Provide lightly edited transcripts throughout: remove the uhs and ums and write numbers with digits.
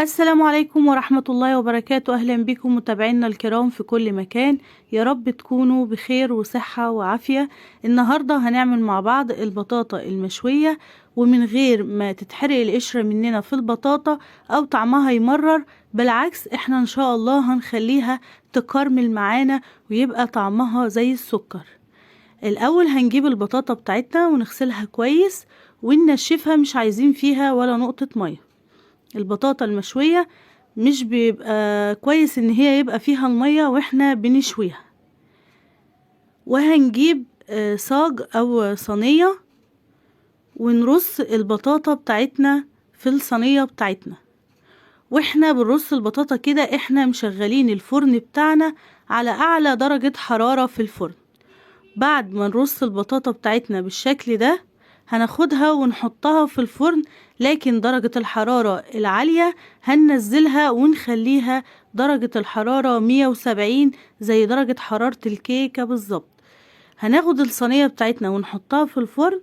السلام عليكم ورحمة الله وبركاته. أهلا بكم متابعينا الكرام في كل مكان، يا رب تكونوا بخير وصحة وعافية. النهاردة هنعمل مع بعض البطاطا المشوية، ومن غير ما تتحرق القشرة مننا في البطاطا أو طعمها يمرر، بالعكس احنا إن شاء الله هنخليها تكرمل معانا ويبقى طعمها زي السكر. الأول هنجيب البطاطا بتاعتنا ونغسلها كويس وننشفها، مش عايزين فيها ولا نقطة مية. البطاطا المشوية مش بيبقى كويس ان هي يبقى فيها المية واحنا بنشويها. وهنجيب صاج او صينية ونرص البطاطا بتاعتنا في الصينية بتاعتنا. واحنا بنرص البطاطا كده احنا مشغلين الفرن بتاعنا على اعلى درجة حرارة في الفرن. بعد ما نرص البطاطا بتاعتنا بالشكل ده هناخدها ونحطها في الفرن، لكن درجة الحرارة العالية هننزلها ونخليها درجة الحرارة 170 زي درجة حرارة الكيكة بالظبط. هناخد الصينية بتاعتنا ونحطها في الفرن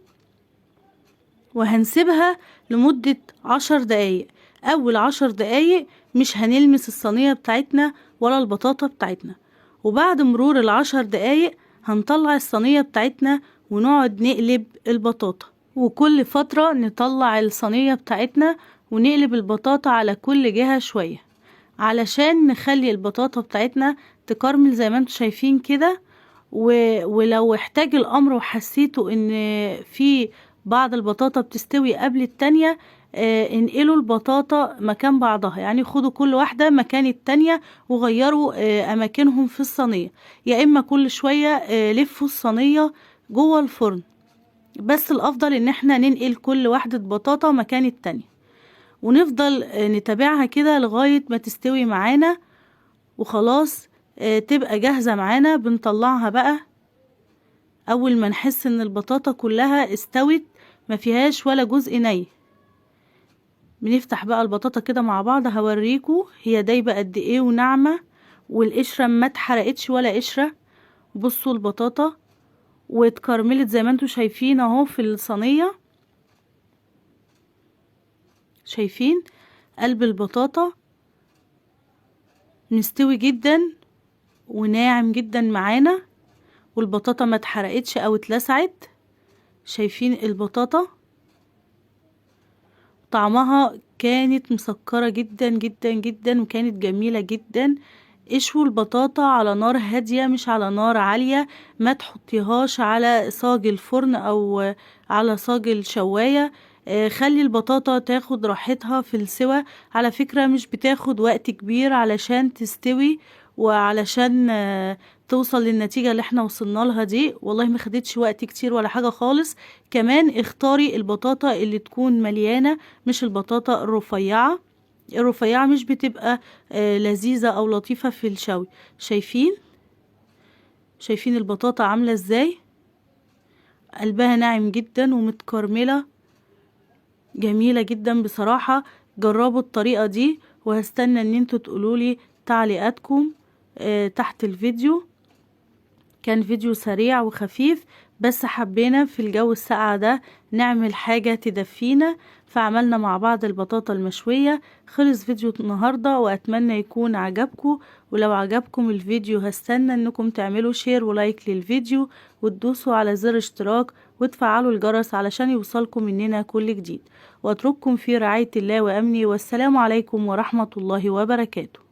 وهنسيبها لمدة 10 دقايق. أول 10 دقايق مش هنلمس الصينية بتاعتنا ولا البطاطا بتاعتنا. وبعد مرور ال10 دقايق هنطلع الصينية بتاعتنا ونقعد نقلب البطاطا، وكل فترة نطلع الصينية بتاعتنا ونقلب البطاطا على كل جهة شوية علشان نخلي البطاطا بتاعتنا تكرمل زي ما انتم شايفين كده. ولو احتاج الامر وحسيتوا ان في بعض البطاطا بتستوي قبل التانية، انقلوا البطاطا مكان بعضها، يعني خدوا كل واحدة مكان التانية وغيروا اماكنهم في الصينية، يا اما كل شوية لفوا الصينية جوه الفرن. بس الافضل ان احنا ننقل كل واحدة بطاطا مكان التانية ونفضل نتابعها كده لغاية ما تستوي معانا وخلاص تبقى جاهزة معانا. بنطلعها بقى اول ما نحس ان البطاطا كلها استوت ما فيهاش ولا جزء ني، بنفتح بقى البطاطا كده مع بعض. هوريكم هي دايبة قد ايه وناعمة والقشرة ما اتحرقتش ولا قشرة. بصوا البطاطا واتكرملت زي ما انتوا شايفين اهو في الصينية. شايفين قلب البطاطا مستوي جدا وناعم جدا معانا، والبطاطا ما اتحرقتش او اتلسعت. شايفين البطاطا طعمها كانت مسكرة جدا جدا جدا وكانت جميلة جدا. اشووا البطاطا على نار هادية مش على نار عالية، ما تحطيهاش على صاج الفرن او على صاج الشواية. خلي البطاطا تاخد راحتها في السوى. على فكرة مش بتاخد وقت كبير علشان تستوي وعلشان توصل للنتيجة اللي احنا وصلنا لها دي. والله ما خدتش وقت كتير ولا حاجة خالص. كمان اختاري البطاطا اللي تكون مليانة، مش البطاطا الرفيعة. الرفيعة مش بتبقى لذيذة او لطيفة في الشوي. شايفين البطاطا عاملة ازاي؟ قلبها ناعم جدا ومتكرملة، جميلة جدا بصراحة. جربوا الطريقة دي وهستنى ان انتوا تقولولي تعليقاتكم تحت الفيديو. كان فيديو سريع وخفيف، بس حبينا في الجو الساقع ده نعمل حاجة تدفينا، فعملنا مع بعض البطاطا المشوية. خلص فيديو النهاردة واتمنى يكون عجبكم. ولو عجبكم الفيديو هستنى انكم تعملوا شير ولايك للفيديو وتدوسوا على زر اشتراك وتفعلوا الجرس علشان يوصلكم مننا كل جديد. واترككم في رعاية الله وامنه، والسلام عليكم ورحمة الله وبركاته.